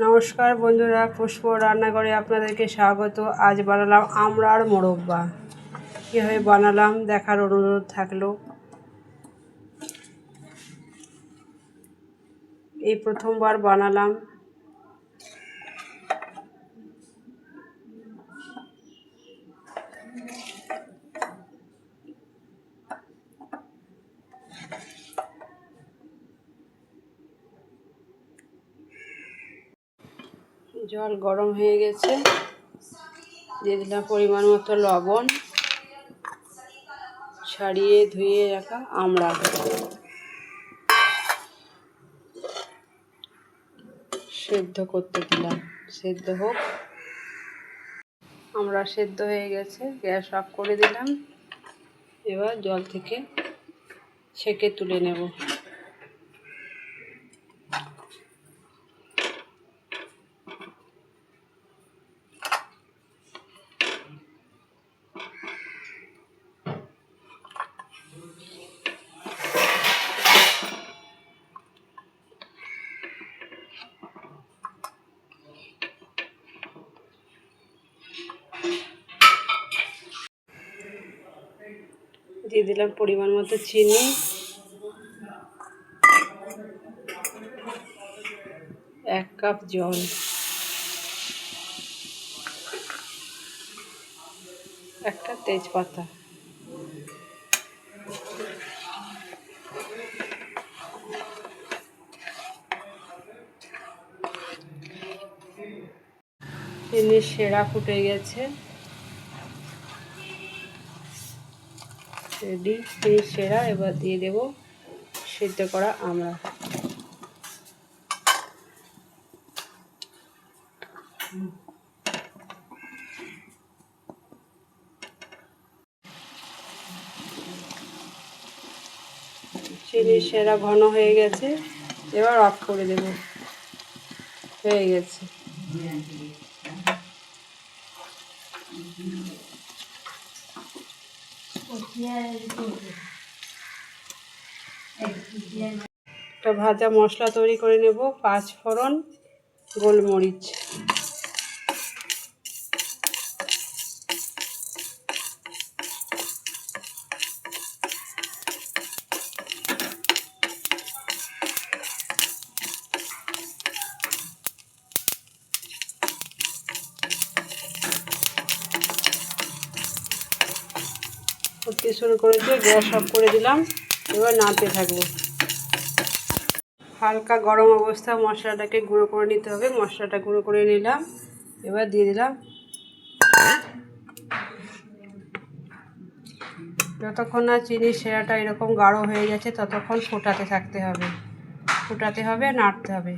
নমস্কার বন্ধুরা, পুষ্প রান্নাঘরে আপনাদেরকে স্বাগত। আজ বানালাম আমড়ার মোরব্বা। কীভাবে বানালাম দেখার অনুরোধ থাকলো। এই প্রথমবার বানালাম। জল গরম হয়ে গেছে, দিয়ে দিলাম পরিমাণ মতো লবণ, ছাড়িয়ে ধুয়ে রাখা আমড়া, সেদ্ধ করতে দিলাম। সেদ্ধ হোক। আমড়া সেদ্ধ হয়ে গেছে, গ্যাস অফ করে দিলাম। এবার জল থেকে ছেঁকে তুলে নেব। দিয়ে দিলাম পরিমাণ মতো চিনি, 1 কাপ জল, একটা তেজপাতা, চিনির সেরা ফুটে গেছে, রেডি চিনির সেরা। এবার দিয়ে দেব সিদ্ধ করা আমড়া। চিনির সেরা ঘন হয়ে গেছে, এবার অফ করে দেব। হয়ে গেছে। একটা ভাজা মশলা তৈরি করে নেব। 5 ফোড়ন, গোলমরিচ, ফুটতে শুরু করেছে, গ্যাস অফ করে দিলাম। এবার নাড়তে থাকবো। হালকা গরম অবস্থা মশলাটাকে গুঁড়ো করে নিতে হবে। মশলাটা গুঁড়ো করে নিলাম। এবার দিয়ে দিলাম। যতক্ষণ না চিনির সেরাটা এরকম গাঢ় হয়ে যাচ্ছে ততক্ষণ ফোটাতে থাকতে হবে। ফোটাতে হবে, নাড়তে হবে।